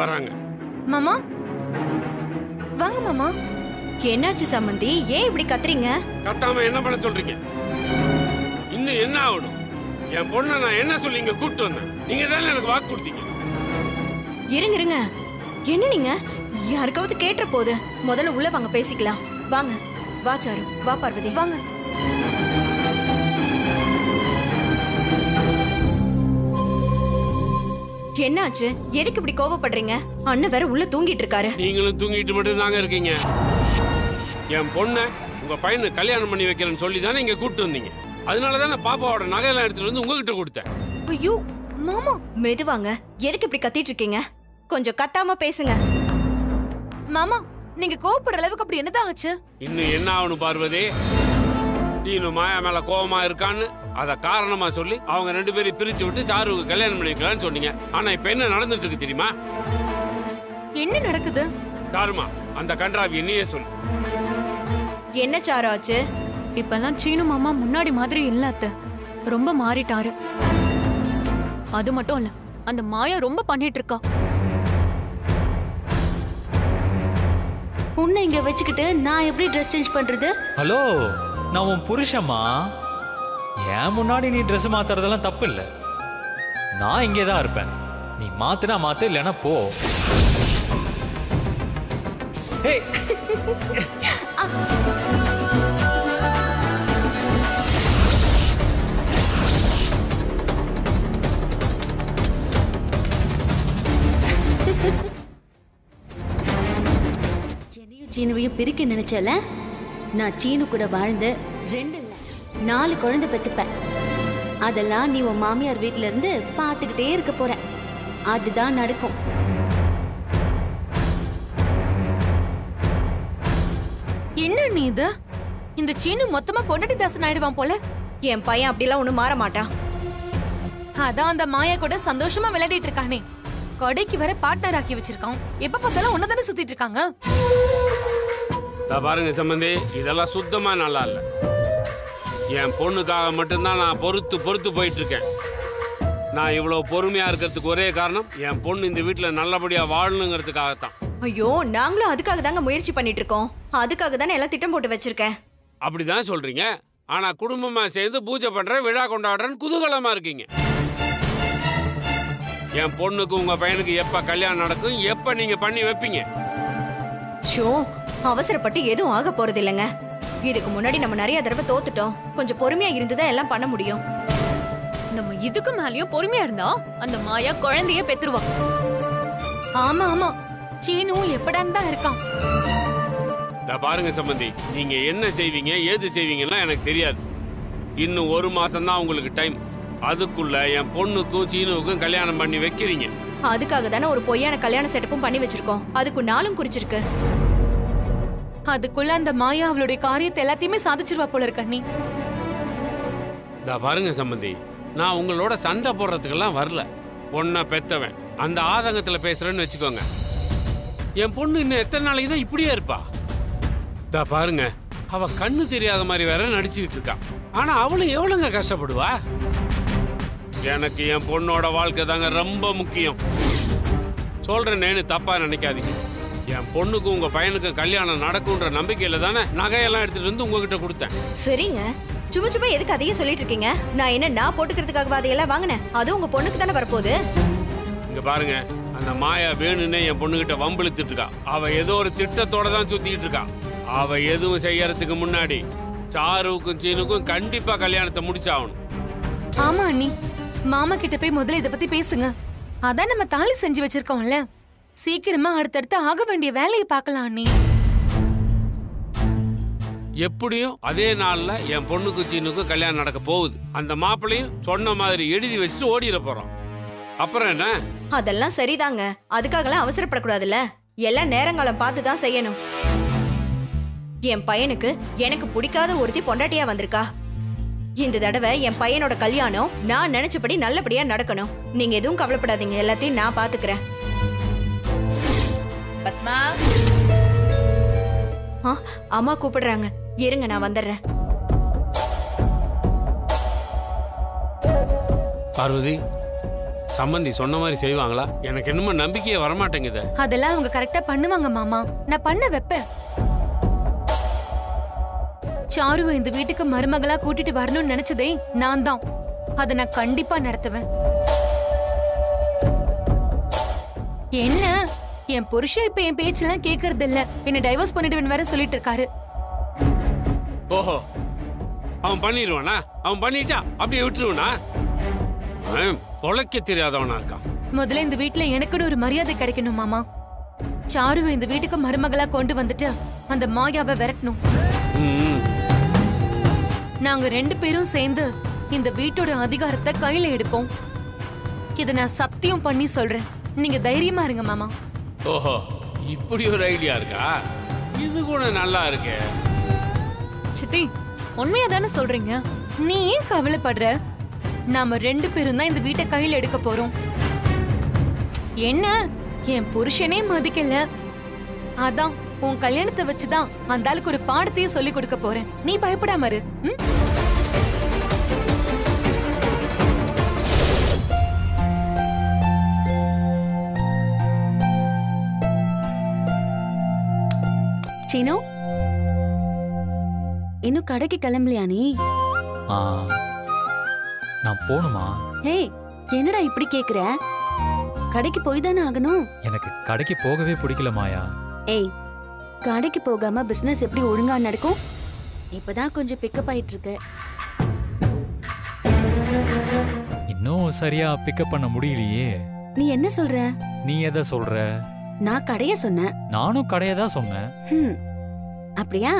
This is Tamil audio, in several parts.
வராங்க. மாமா வாங்க மாமா. என்னாச்சு சம்பந்தி, ஏன் இப்படி கத்துறீங்க? கத்தாம என்ன பண்ண சொல்றீங்க? இன்னும் என்ன ஆகணும்? என் பொண்ணை நான் என்ன சொல்லி இங்க கூப்பிட்டு வந்தேன்? நீங்க தானே எனக்கு வாக்கு கொடுத்தீங்க. இருங்க இருங்க, என்ன நீங்க யாருக்காவது கேட்ட போது? முதல்ல உள்ள வாங்க, பேசிக்கலாம். வாங்க. வா சாரு, வா பார்வதி, வாங்க. என்னாச்சு? எதுக்கு இப்படி கோவப்படுறீங்க? அண்ணன் வேற உள்ள தூங்கிட்டு இருக்காரு. நீங்களும் தூங்கிட்டு மட்டும் தாங்க இருக்கீங்க. என் பொண்ணை உங்க பையனுக்கு கல்யாணம் பண்ணி வைக்கிறேன்னு சொல்லி தானே இங்க கூப்பிட்டு வந்தீங்க. அதனாலதானே பாப்பாவோட நகையெல்லாம் எடுத்துட்டு வந்து உங்ககிட்ட கொடுத்தேன். ஐயோ மாமா, மெதுவாங்க. எதுக்கு இப்படி கத்திட்டு இருக்கீங்க? கொஞ்சம் கத்தாம பேசுங்க. மாமா நீங்க கோவப்படுற அளவுக்கு அப்படி என்னதான் ஆச்சு? இன்னும் என்ன ஆகணும் பார்வதி? டீனு மாயா மேல கோபமா இருக்கான்னு அத காரணமா சொல்லி அவங்க 2 பேரையும் பிரிச்சு விட்டு சாருவுக்கு கல்யாணம் பண்ணிக்கலாம்னு சொன்னீங்க. ஆனா இப்ப என்ன நடந்துட்டு இருக்கு தெரியுமா? என்ன நடக்குது? சாருமா, அந்த கன்றாவி என்னையே சொல்லு. என்ன சாரு ஆச்சு? இப்பெல்லாம் சீனு மாமா முன்னாடி மாதிரி இல்ல அத்தை, ரொம்ப மாறிட்டாரு. அது மட்டும் இல்ல, அந்த மாயா ரொம்ப பண்ணிட்டு இருக்கா. உன்னை இங்க வச்சுக்கிட்டு நான் எப்படி ட்ரெஸ் சேஞ்ச் பண்றது? ஹலோ, நான் உன் புருஷமா. ஏன் முன்னாடி நீ ட்ரெஸ் மாத்துறதெல்லாம் தப்பு இல்லை. நான் இங்கே தான் இருப்பேன். நீ மாத்துனா மாத்து, இல்லைன்னா போ. என்னையும் சீனுவையும் பிரிக்க நினைச்சல. நான் சீனு கூட வாழ்ந்து 2 இல்ல 4 குழந்தை பெத்துப்பேன். அதெல்லாம் நீ உன் மாமியார் வீட்ல இருந்து பார்த்துக்கிட்டே இருக்க போற. அதுதான் நடக்கும். என்ன நீ இது? இந்த சீனு மொத்தமா பொண்டாட்டி தாசன் ஆயிடுவான் போல. என் பையன் அப்படிலாம் ஒண்ணும் மாற மாட்டான். அதான் அந்த மாயா கூட சந்தோஷமா விளையாடிட்டு இருக்கானே. கடைக்கு வர பார்ட்னர் ஆக்கி வச்சிருக்கான். எப்ப பார்த்தாலும் ஒன்னதானே சுத்திட்டு இருக்காங்க. பாருங்க சம்பந்தி, இதெல்லாம் சுத்தமா நல்லா இல்ல. என் பொண்ணுக்காக மட்டும்தான் நான் பொறுத்து போயிட்டு இருக்கேன். நான் இவ்வளவு பொறுமையா இருக்கிறதுக்கு ஒரே காரணம் என் பொண்ணு இந்த வீட்டுல நல்லபடியா வாழணுங்கிறதுக்காகத்தான். ஐயோ, நாங்களும் அதுக்காக தாங்க முயற்சி பண்ணிட்டு இருக்கோம். அதுக்காக தானே எல்லாம் திட்டம் போட்டு வச்சிருக்கேன். அப்படிதான் சொல்றீங்க. ஆனா குடும்பமா சேர்ந்து பூஜை பண்றேன், விழா கொண்டாடுறேன்னு குதூகலமா இருக்கீங்க. என் பொண்ணுக்கு உங்க பையனுக்கு எப்ப கல்யாணம் நடக்கும், எப்ப நீங்க பண்ணி வைப்பீங்க? ஷோ, அவசரப்பட்டு எதுவும் ஆக போறது இல்லைங்க. இதுக்கு முன்னாடி நம்ம நிறைய தடவை தோத்துட்டோம். கொஞ்சம் பொறுமையா இருந்துதான் எல்லாம் பண்ண முடியும். நம்ம இதுக்கு மேலயும் பொறுமையா இருந்தா அந்த மாயா குழந்தைய பெத்துருவா. ஆமா ஆமா, சீனு எப்படான்னு தான் இருக்கான். பாருங்க சம்பந்தி, நீங்க என்ன செய்வீங்க ஏது செய்வீங்கன்னா எனக்கு தெரியாது. இன்னும் 1 மாசம் தான் உங்களுக்கு டைம். அதுக்குள்ள என் பொண்ணுக்கும் சீனுவுக்கும் கல்யாணம் பண்ணி வைக்கிறீங்க. அதுக்காக தானே ஒரு பொய்யான கல்யாண செட்டப்பும் பண்ணி வச்சிருக்கோம். அதுக்கு நாளும் குறிச்சிருக்கு. அதுக்குள்ள அந்த மாயா அவளுடைய காரியத்தை எல்லாத்தையுமே சாதிச்சிருவா போல இருக்க. நீ பாருங்க சம்பந்தி, நான் உங்களோட சண்டை போடுறதுக்கெல்லாம் வரல. ஒன்னா பெத்தவன் அந்த ஆதங்கத்துல பேசுறேன்னு வச்சுக்கோங்க. என் பொண்ணு இன்னும் எத்தனை நாளைக்கு தான் இப்படியே இருப்பா? பாருங்க, அவ கண்ணு தெரியாத மாதிரி வேற நடிச்சுக்கிட்டு இருக்கா. ஆனா அவளும் எவ்வளவுங்க கஷ்டப்படுவா? எனக்கு என் பொண்ணோட வாழ்க்கை தாங்க ரொம்ப முக்கியம். சொல்றேன்னு தப்பா நினைக்காதீங்க. என் பொண்ணுக்கு உங்க பையனுக்கு கல்யாணம் நடக்கும்ன்ற நம்பிக்கையில தானே நகையெல்லாம் எடுத்துட்டு வந்து உங்ககிட்ட கொடுத்தேன். சரிங்க, சும்மா சும்மா எதுக்கு அதையே சொல்லிட்டு இருக்கீங்க? நான் போட்டுக்கிறதுக்காக அதையெல்லாம் வாங்கினேன். அது உங்க பொண்ணுக்கு தானே வரப்போகுது. இங்க பாருங்க, அந்த மாயா வேணும்னே என் பொண்ணுகிட்ட வம்பிழுத்துட்டு இருக்கா. அவ ஏதோ ஒரு திட்டத்தோட தான் சுத்திட்டு இருக்கா. அவ எதுவும் செய்யறதுக்கு முன்னாடி சாருவுக்கும் சீனுக்கும் கண்டிப்பா கல்யாணத்தை முடிச்சாகணும். ஆமா அண்ணி, மாமா கிட்ட போய் முதல்ல இத பத்தி பேசுங்க. அதான் நம்ம தாலி செஞ்சு வச்சிருக்கோம்ல, சீக்கிரமா அடுத்தடுத்து ஆக வேண்டிய வேலையை பார்க்கலாம் அண்ணி. எப்படியும் அதே நாள்ல என் பொண்ணுக்கும் சீனுக்கும் கல்யாணம் நடக்க போகுது. அந்த மாப்பிளையும் சொன்ன மாதிரி எழுதி வச்சுட்டு ஓடிட போறோம். அப்புறம் என்ன? அதெல்லாம் சரிதாங்க. அதுக்காகலாம் அவசரப்படக்கூடாதுல்ல. எல்லாம் நேரங்காலம் பார்த்து தான் செய்யணும். என் பையனுக்கு எனக்கு பிடிக்காத ஒருத்தி பொண்டாட்டியா வந்திருக்கா. இந்த தடவை என் பையனோட கல்யாணம் நான் நினைச்சபடி நல்லபடியா நடக்கணும். நீங்க எதுவும் கவலைப்படாதீங்க, எல்லாத்தையும் நான் பாத்துக்கிறேன். பத்மா, அம்மா கூப்பிடுறாங்க, இருங்க நான் வந்துடுறேன். பார்வதி, சம்பந்தி சொன்ன மாதிரி செய்வாங்களா? எனக்கு என்னமோ நம்பிக்கையே வரமாட்டேங்குது. அதெல்லாம் அவங்க கரெக்டா பண்ணுவாங்க மாமா. நான் பண்ண வைப்பேன். சாருவை இந்த வீட்டுக்கு மருமகளா கூட்டிட்டு வரணும்னு நினைச்சதே நான் தான். அதை நான் கண்டிப்பா நடத்துவேன். என்ன என் புருஷன் இப்ப என் பேச்செல்லாம் கேக்குறது இல்ல, என்ன டைவர்ஸ் பண்ணிடுவேன் வேற சொல்லிட்டு இருக்காரு. ஓஹோ, அவன் பண்ணிடுவானா? அவன் பண்ணிட்டா அப்படியே விட்டுருவனா? பொழைக்க தெரியாதவனா இருக்கான். முதல்ல இந்த வீட்டுல எனக்குன்னு ஒரு மரியாதை கிடைக்கணும் மாமா. சாருவை இந்த வீட்டுக்கு மருமகளா கொண்டு வந்துட்டு அந்த மாயாவை விரட்டணும். நாங்க 2 பேரும் சேர்ந்து இந்த வீட்டோட அதிகாரத்தை கையில எடுப்போம். இத நான் சத்தியம் பண்ணி சொல்றேன். நீங்க தைரியமா இருங்க மாமா. ஓஹோ, இப்படி ஒரு ஐடியா இருக்கா? இது கூட நல்லா இருக்கே. சித்தி, உண்மையா தானே சொல்றீங்க? நீ ஏன் கவலைப்படுற? நாம 2 பேரும் தான் இந்த வீட்டை கையில எடுக்க போறோம். என்ன என் புருஷனே மதிக்கல, அதான் உன் கல்யாணத்தை வச்சுதான் அந்த ஆளுக்கு ஒரு பாடத்தையே சொல்லி கொடுக்க போறேன். நீ பயப்படாம இரு. சீனு, இன்னும் கடைக்கு கிளம்பலையா நீ? நான் போணுமா? ஹே, என்னடா இப்படி கேக்குற? கடைக்கு போய் தானே ஆகணும். எனக்கு கடைக்கு போகவே பிடிக்கல மாயா. ஏய், கடைக்கு போகாம பிசினஸ் எப்படி ஒழுங்கா நடக்கும்? இப்பதான் கொஞ்சம் பிக்கப் ஆயிட்டு இருக்கு. இன்னும் சரியா பிக்கப் பண்ண முடியலையே. நீ என்ன சொல்ற? நீ எதை சொல்ற? நான் கடைய சொன்னேன். நானும் கடையை தான் சொன்னேன். அப்படியா?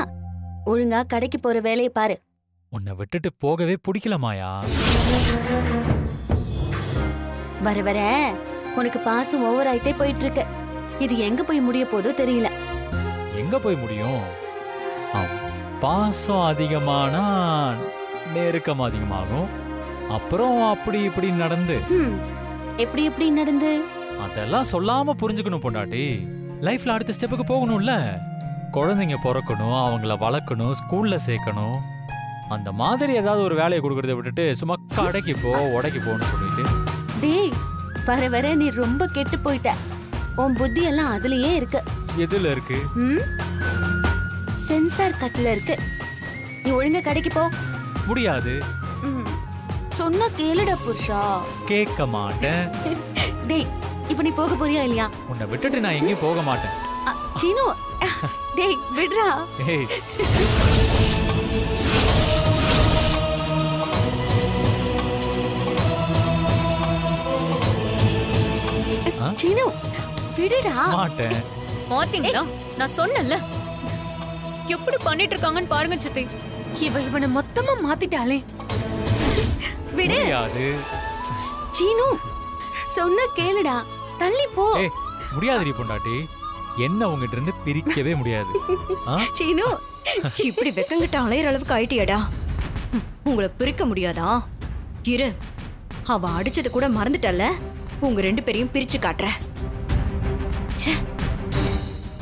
ஒழுங்கா கடைக்கு போற வேலையை பாரு. உன்னை விட்டுட்டு போகவே பிடிக்கல மாயா. வர வர உனக்கு பாசம் ஓவர் ஆயிட்டே போயிட்டு இருக்கு. இது எங்க போய் முடிய போதோ தெரியல. எங்க போய் முடியும்? பாசம் அதிகமானா நெருக்கம் அதிகமாகும். அப்புறம் அப்படி இப்படி நடந்து எப்படி எப்படி நடந்து அதெல்லாம் சொல்லாம புரிஞ்சுக்கணும் பொண்டாட்டி. லைஃப்ல அடுத்த ஸ்டெப்புக்கு போகணும்ல. குழந்தைங்க பிறக்கணும், அவங்கள வளர்க்கணும், ஸ்கூல்ல சேர்க்கணும். அந்த மாதிரி ஏதாவது ஒரு வேலையை கொடுக்கறத விட்டுட்டு சும்மா கடைக்கு போ உடைக்கு போன்னு சொல்லிட்டு. டேய், வர வர நீ ரொம்ப கெட்டு போயிட்ட. உன் புத்தி எல்லாம் அதுலயே இருக்கு. எதுல இருக்கு? சென்சார் கட்ல இருக்கு. நீ ஒழுங்கா கடைக்கு போ. முடியாது. சொன்னா கேளுடா புருஷா. கேட்க மாட்டேன். டேய், இப்ப நீ போக போறியா இல்லையா? உன்னை விட்டுட்டு நான் எங்கேயும் போக மாட்டேன். சீனு, டேய் விடுறா. ஏய், சீனு விடுடா. மாட்டேன். பாத்தீங்களா, நான் சொன்னேன்ல எப்படி பண்ணிட்டு இருக்காங்கன்னு பாருங்க சித்தி. இவனை மொத்தமா மாத்திட்டாளே. விடு. முடியாது. சீனு, சொன்னா கேளுடா. தள்ளி போ. ஏய், முடியாதுடி பொண்டாட்டி. என்ன உங்ககிட்ட இருந்து பிரிக்கவே முடியாது. சீனு, இப்படி வெக்கங்கிட்ட அலையிற அளவுக்கு ஆயிட்டியடா. உங்களை பிரிக்க முடியாதா? இரு, அவ அடிச்சது கூட மறந்துட்டல்ல. உங்க 2 பேரையும் பிரிச்சு காட்டுற.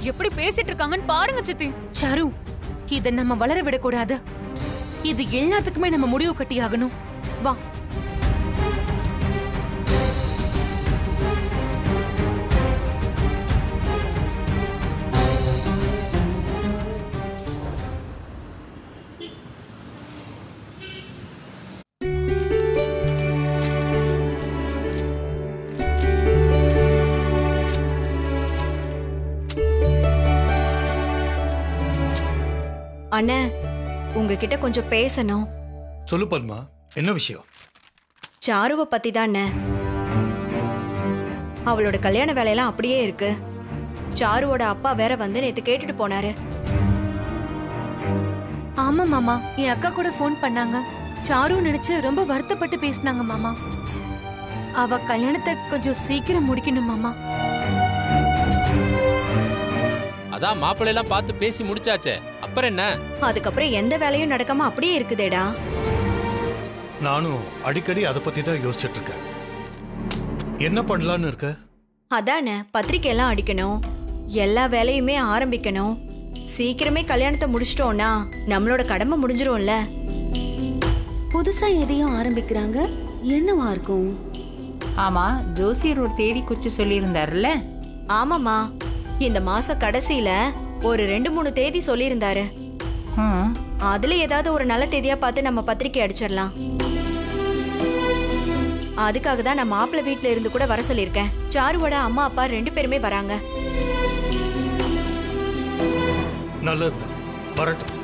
எப்படி பேசிட்டு இருக்காங்கன்னு பாருங்க சித்தி. சாரு, இத நம்ம வளர விடக்கூடாது. இது எல்லாத்துக்குமே நம்ம முடிவு கட்டி ஆகணும். வா. அண்ணே, உங்ககிட்ட கொஞ்சம் பேசணும். சொல்லு பத்மா, என்ன விஷயம்? சாருவை பத்தி தான். அவளோட கல்யாண வேலையெல்லாம் அப்படியே இருக்கு. சாருவோட அப்பா வேற வந்து நேத்து கேட்டுட்டு போனாரு. ஆமா மாமா, என் அக்கா கூட ஃபோன் பண்ணாங்க. சாரு நினைச்சு ரொம்ப வருத்தப்பட்டு பேசினாங்க மாமா. அவ கல்யாணத்தை கொஞ்சம் சீக்கிரம் முடிக்கணும் மாமா. அதான் மாப்பிள்ளையெல்லாம் பார்த்து பேசி முடிச்சாச்சே, அப்புறம் என்ன? அதுக்கப்புறம் எந்த வேலையும் நடக்காம அப்படியே இருக்குதேடா. நானும் அடிக்கடி அதை பத்தி தான் யோசிச்சுட்டு இருக்கேன். என்ன பண்ணலான்னு இருக்க? அதானே, பத்திரிக்கை எல்லாம் அடிக்கணும், எல்லா வேலையுமே ஆரம்பிக்கணும். சீக்கிரமே கல்யாணத்தை முடிச்சிட்டோம்னா நம்மளோட கடமை முடிஞ்சிரும்ல. புதுசா எதையும் ஆரம்பிக்கிறாங்க. என்னவா இருக்கும்? ஆமா, ஜோசியர் ஒரு தேதி குறிச்சு சொல்லியிருந்தாருல்ல? ஆமாம்மா, இந்த மாச கடைசியில ஒரு 2-3 தேதி சொல்லியிருந்தாரு. அதுல ஏதாவது ஒரு நல்ல தேதியா பார்த்து நம்ம பத்திரிக்கை அடிச்சிடலாம். அதுக்காக தான் நான் மாப்பிள்ளை வீட்டுல இருந்து கூட வர சொல்லியிருக்கேன். சாருவோட அம்மா அப்பா 2 பேருமே வராங்க. நல்லது, வரட்டும்.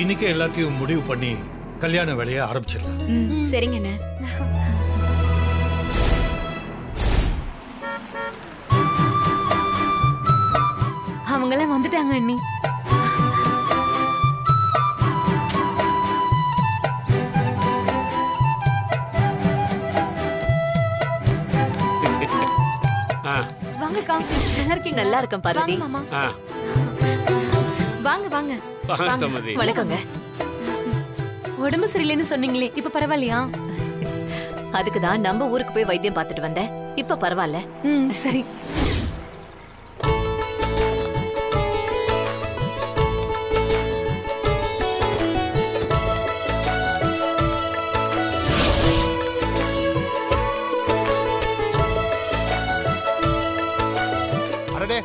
இன்னைக்கு எல்லாத்தையும் முடிவு பண்ணி கல்யாண வேலையை ஆரம்பிச்சிடலாம். சரிங்கண்ணே. அவங்களாம் வந்துட்டாங்க அண்ணி. வாங்கக்கா. நல்லா இருக்கீங்க? நல்லா இருக்கேன் பார்வதி. மாமா. வாங்க வாங்க. வணக்கங்க. உடம்பு சரியில்லைன்னு சொன்னீங்களே, இப்ப பரவாயில்லையா? அதுக்கு தான் நம்ம ஊருக்கு போய் வைத்தியம் பார்த்துட்டு வந்தேன். இப்ப பரவாயில்ல. சரி.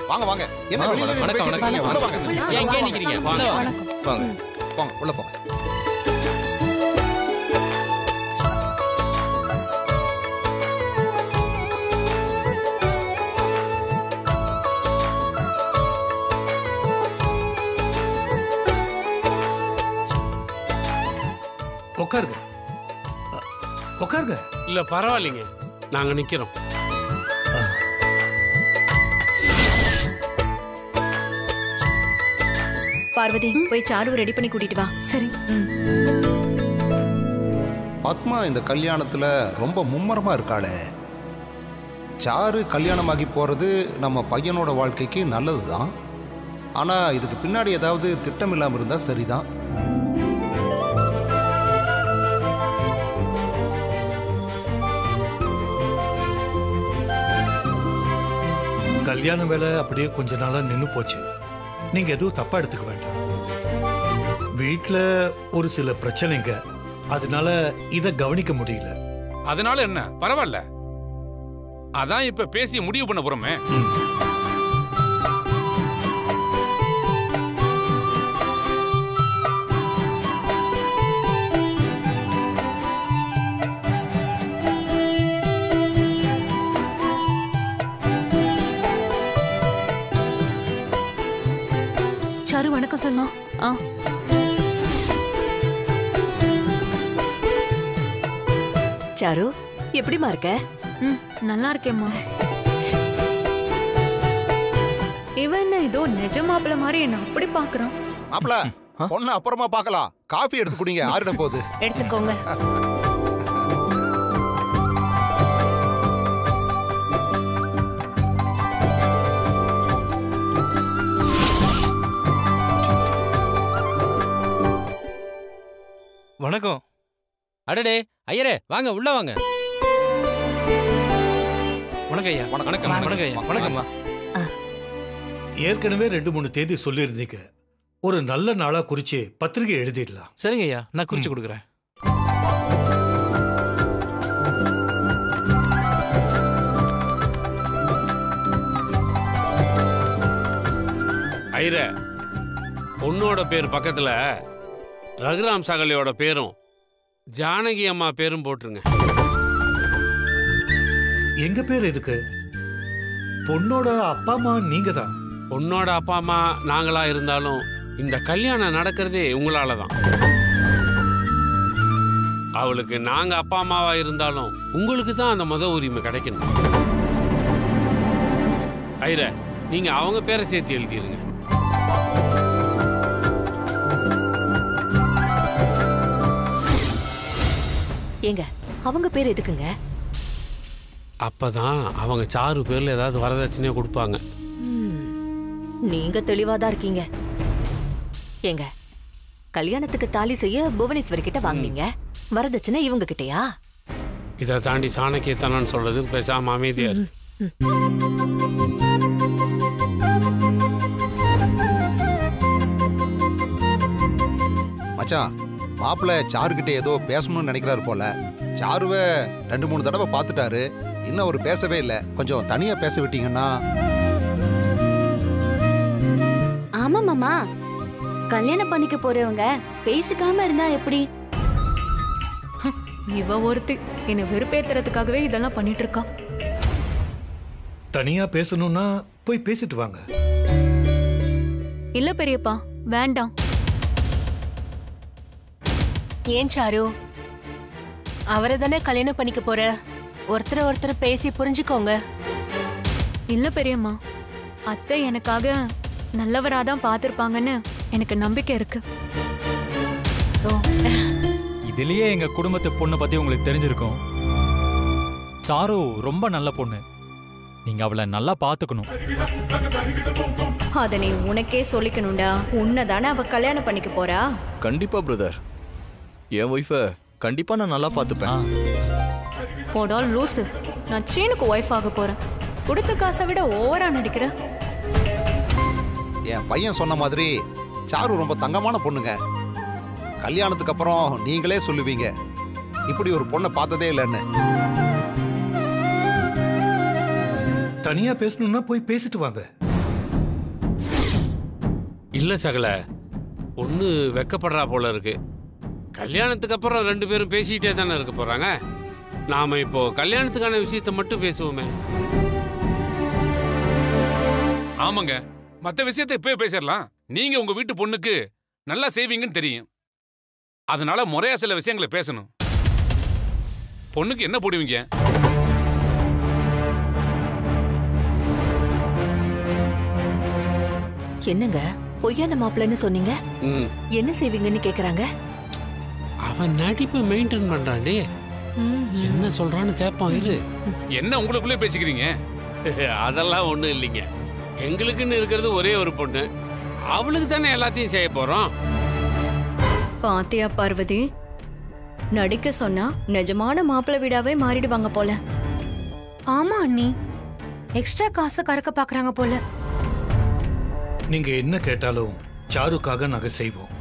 வாங்க வாங்க. என்ன வெளியில நின்னு பேசிட்டு இருக்கீங்க? உள்ள வாங்க. ஏன் இங்கே நிக்கிறீங்க? வாங்க வாங்க. வாங்க உள்ள போங்க. உட்காருங்க, உட்காருங்க. இல்ல பரவாயில்லைங்க, நாங்க நிக்கிறோம். பார்வதி, போய் சாரு ரெடி பண்ணி கூட்டிட்டு வா. சரி. பத்மா இந்த கல்யாணத்துல ரொம்ப மும்மரமா இருக்காளே. சாரு கல்யாணமாகி போறது நம்ம பையனோட வாழ்க்கைக்கு நல்லதுதான். ஆனா இதுக்கு பின்னாடி ஏதாவது திட்டம் இல்லாம இருந்தா சரிதான். கல்யாண வேலை அப்படியே கொஞ்ச நாளா நின்னு போச்சு. நீங்க எதுவும் தப்பா எடுத்துக்க வேண்டாம். வீட்டுல ஒரு சில பிரச்சனைங்க, அதனால இத கவனிக்க முடியல. அதனால என்ன, பரவாயில்ல. அதான் இப்ப பேசி முடிவு பண்ண போறோமே. சாரு வணக்கம் சொல்லலாம். சாரு, எப்படிமா இருக்க? நல்லா இருக்கேம்மா. இவன் என்ன ஏதோ நிஜ மாப்பிள்ள மாதிரி என்ன அப்படி பாக்குறான்? மாப்பிள்ள, பொண்ணு அப்புறமா பார்க்கலாம். காஃபி எடுத்து குடிங்க, ஆறிட போகுது. எடுத்துக்கோங்க. வணக்கம். அடடே ஐயரே, வாங்க உள்ள வாங்க. வணக்கம் ஐயா. வணக்கம். வணக்கம் ஐயா. வணக்கம்மா. ஏற்கனவே 2-3 தேதி சொல்லியிருந்தீங்க. ஒரு நல்ல நாளா குறிச்சு பத்திரிகை எழுதிடலாம். சரிங்க ஐயா, நான் குறிச்சு கொடுக்குறேன். ஐர, பொண்ணோட பேர் பக்கத்துல ரகுராம் சகலையோட பேரும் ஜானகி அம்மா பேரும் போட்டுருங்க. எங்க பேர் எதுக்கு? பொண்ணோட அப்பா அம்மா நீங்க தான். பொண்ணோட அப்பா அம்மா நாங்களா இருந்தாலும் இந்த கல்யாணம் நடக்கிறதே உங்களால தான். அவளுக்கு நாங்க அப்பா அம்மாவா இருந்தாலும் உங்களுக்கு தான் அந்த முத உரிமை கிடைக்கணும். ஐர, நீங்க அவங்க பேரை சேர்த்து எழுதிருங்க. ஏங்க, அவங்க பேர் எதுக்குங்க? அப்பதான் அவங்க சாரு பேர்ல ஏதாவது வரதட்சணையா கொடுப்பாங்க. நீங்க தெளிவாதான் இருக்கீங்க. ஏங்க, கல்யாணத்துக்கு தாலி செய்ய புவனேஸ்வரி கிட்ட வாங்குனீங்க, வரதட்சணை இவங்க கிட்டயா? இதை தாண்டி சாணக்கியத்தனன்னு சொல்றது பேசாம அமைதியா இரு. மச்சான், மாப்பிள்ள சாருக்கிட்ட ஏதோ பேசணும்னு நினைக்கிறாரு போல. சாருவை 2-3 தடவை பார்த்துட்டாரு, இன்னும் அவர் பேசவே இல்லை. கொஞ்சம் தனியா பேச விட்டீங்கன்னா. ஆமா மாமா, கல்யாணம் பண்ணிக்க போறவங்க பேசிக்காம இருந்தா எப்படி? இவ ஒருத்தி என்னை வெறுப்பேத்துறதுக்காகவே இதெல்லாம் பண்ணிட்டு இருக்கா. தனியா பேசணும்னா போய் பேசிட்டு வாங்க. இல்ல பெரியப்பா, வேண்டாம். ஏன் சாரு, அவரை தானே கல்யாணம் பண்ணிக்க போற, ஒருத்தர் பேசி புரிஞ்சுக்கோங்க. இல்ல பெரியம்மா, அத்தை எனக்காக நல்லவராதான் பார்த்திருப்பாங்கன்னு எனக்கு நம்பிக்கை இருக்கு. இதுலயே எங்க குடும்பத்து பொண்ணை பத்தி உங்களுக்கு தெரிஞ்சிருக்கும். சாரு ரொம்ப நல்ல பொண்ணு, நீங்க அவளை நல்லா பாத்துக்கணும். அத நீ உனக்கே சொல்லிக்கணும்டா. உன்னதானே அவ கல்யாணம் பண்ணிக்க போறா. கண்டிப்பா பிரதர், என் ஒய்ஃபை கண்டிப்பா நான் நல்லா பார்த்துப்பேன். போடா லூசு, நான் சீனுக்கு ஒய்ஃப் ஆக போறேன். கொடுத்த காசை விட ஓவரா நடிக்கிற. என் பையன் சொன்ன மாதிரி சாரு ரொம்ப தங்கமான பொண்ணுங்க. கல்யாணத்துக்கு அப்புறம் நீங்களே சொல்லுவீங்க, இப்படி ஒரு பொண்ணை பார்த்ததே இல்லைன்னு. தனியா பேசணும்னா போய் பேசிட்டு வாங்க. இல்ல சகல, பொண்ணு வெக்கப்படுறா போல இருக்கு. கல்யாணத்துக்கு அப்புறம் 2 பேரும் பேசிக்கிட்டே தானே இருக்க போறாங்க. நாம இப்போ கல்யாணத்துக்கான விஷயத்தை மட்டும் பேசுவோமே. ஆமாங்க, மத்த விஷயத்தை இப்பவே பேசிடலாம். நீங்க உங்க வீட்டு பொண்ணுக்கு நல்லா செய்வீங்கன்னு தெரியும். அதனால முறையா சில விஷயங்களை பேசணும். பொண்ணுக்கு என்ன போடுவீங்க? என்னங்க பொய்யான மாப்பிள்ளைன்னு சொன்னீங்க? என்ன செய்வீங்கன்னு கேக்குறாங்க. அவன் நடிப்பு மெயின்டைன் பண்றான்டே. என்ன சொல்றான்னு கேட்பான் இரு. என்ன உங்களுக்குள்ளே பேசிக்கிறீங்க? அதெல்லாம் ஒண்ணும் இல்லைங்க. எங்களுக்குன்னு இருக்கிறது ஒரே ஒரு பொண்ணு, அவளுக்கு தானே எல்லாத்தையும் செய்ய போறோம். பாத்தியா பார்வதி, நடிக்க சொன்னா நிஜமான மாப்பிள்ளை வீடாவே மாறிடுவாங்க போல. ஆமா அண்ணி, எக்ஸ்ட்ரா காசை கறக்க பாக்குறாங்க போல. நீங்க என்ன கேட்டாலும் சாருக்காக நாங்க செய்வோம்.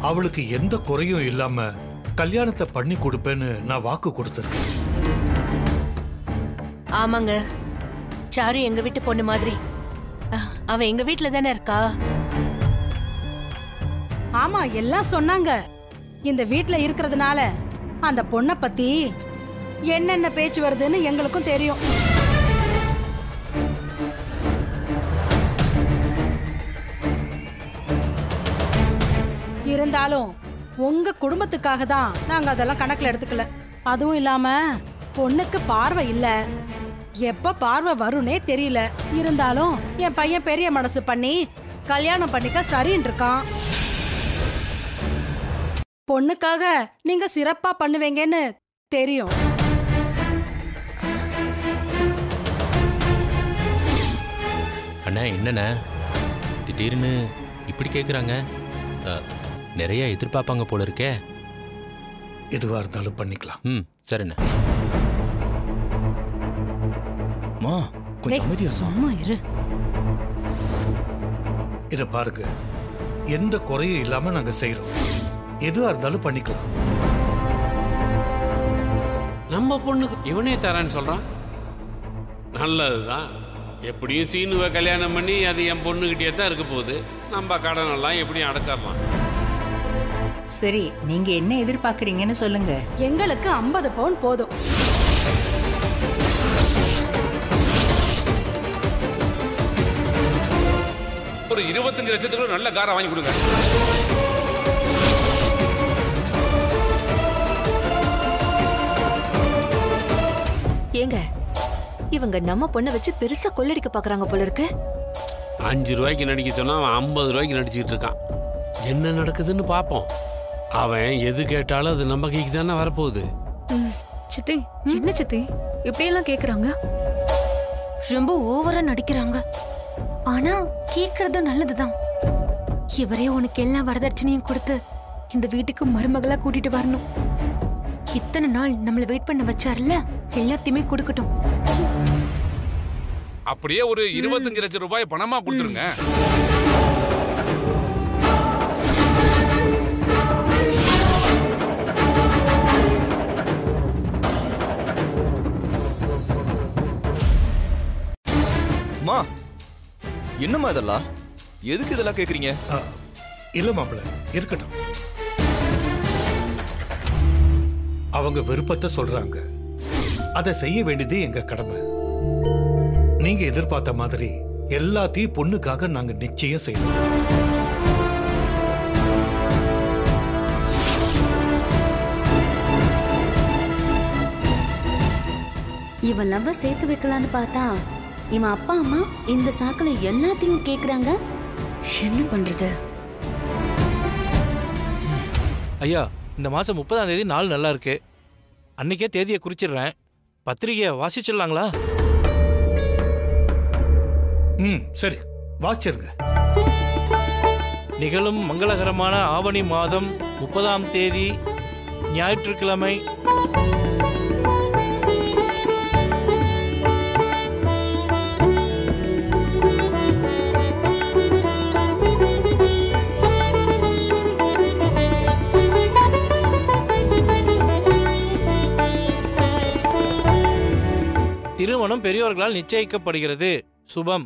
அவளுக்கு எந்த குறையும் இல்லாம கல்யாணத்தை பண்ணி கொடுப்பேன்னு நான் வாக்கு கொடுத்திருக்கேன். ஆமாங்க, சாரு எங்க வீட்டு பொண்ணு மாதிரி. அவ எங்க வீட்டுல தானே இருக்கா. ஆமா, எல்லாம் சொன்னாங்க. இந்த வீட்ல இருக்கிறதுனால அந்த பொண்ணை பத்தி என்னென்ன பேச்சு வருதுன்னு எங்களுக்கும் தெரியும். இருந்தாலும் உங்க குடும்பத்துக்காக தான் நாங்க அதெல்லாம் கணக்குல எடுத்துக்கல. அதுவும் இல்லாம பொண்ணுக்கு பார்வை இல்ல, எப்ப பார்வை வரும்னே தெரியல. இருந்தாலும் என் பையன் பெரிய மனசு பண்ணி கல்யாணம் பண்ணிக்க சரின்னு இருக்கான். பொண்ணுக்காக நீங்க சிறப்பா பண்ணுவீங்கன்னு தெரியும். அண்ணா என்னண்ணா திடீர்னு இப்படி கேட்குறாங்க? நிறைய எதிர்பார்ப்பாங்க போல இருக்கே. எதுவா இருந்தாலும் பண்ணிக்கலாம். சரிண்ணா. கொஞ்சம் அமைதியா சும்மா இரு. இத பாருங்க, எந்த குறையும் இல்லாம நாங்க செய்யறோம். எதுவா இருந்தாலும் பண்ணிக்கலாம். நம்ம பொண்ணுக்கு இவனே தரேன்னு சொல்றான். நல்லதுதான். எப்படியும் சீனுவை கல்யாணம் பண்ணி அது என் பொண்ணுகிட்டே தான் இருக்க போகுது. நம்ம கடன் எல்லாம் எப்படியும் அடைச்சிடலாம். சரி, நீங்க என்ன எதிர்பார்க்கறீங்கன்னு சொல்லுங்க. எங்களுக்கு 50 பவுன் போதும். ஒரு 25 லட்சத்துக்கு நல்ல காரை வாங்கி கொடுங்க. ஏங்க, இவங்க நம்ம பொண்ணை வச்சு பெருசா கொள்ளடிக்க பாக்குறாங்க போல இருக்கு. 5 ரூபாய்க்கு நடிக்க சொன்னா அவன் 50 ரூபாய்க்கு நடிச்சுக்கிட்டு இருக்கான். என்ன நடக்குதுன்னு பாப்போம். அவன் எது கேட்டாலும் அது நம்ம கைக்கு தானே வரப்போகுது. சித்தி, என்ன சித்தி இப்படியெல்லாம் கேக்குறாங்க? ரொம்ப ஓவரா நடிக்கிறாங்க. ஆனா கேக்குறதும் நல்லதுதான். இவரே உனக்கு எல்லா வரதட்சணையும் கொடுத்து இந்த வீட்டுக்கு மருமகளா கூட்டிட்டு வரணும். இத்தனை நாள் நம்மள வெயிட் பண்ண வச்சார்ல, எல்லாத்தையுமே கொடுக்கட்டும். அப்படியே ஒரு 25 லட்சம் ரூபாய் பணமா கொடுத்துருங்க. மா என்னம்மா இதெல்லாம்? எதுக்கு இதெல்லாம் கேக்குறீங்க? இல்ல மாப்பிள்ள, இருக்கட்டும். அவங்க விருப்பத்தை சொல்றாங்க, அதை செய்ய வேண்டியது எங்க கடமை. நீங்க எதிர்பார்த்த மாதிரி எல்லாத்தையும் பொண்ணுக்காக நாங்க நிச்சயம் செய்யணும். இவன் லவ்வ சேர்த்து வைக்கலான்னு பார்த்தா இவன் அப்பா அம்மா இந்த சாக்குல எல்லாத்தையும் கேக்குறாங்க. என்ன பண்றது? ஐயா, இந்த மாசம் 30ஆம் தேதி நாள் நல்லா இருக்கு. அன்னைக்கே தேதியை குறிச்சிடுறேன். பத்திரிகையை வாசிச்சிடலாங்களா? சரி, வாசிச்சிருங்க. நிகழும் மங்களகரமான ஆவணி மாதம் 30ஆம் தேதி ஞாயிற்றுக்கிழமை திருமணம் பெரியோர்களால் நிச்சயிக்கப்படுகிறது. சுபம்.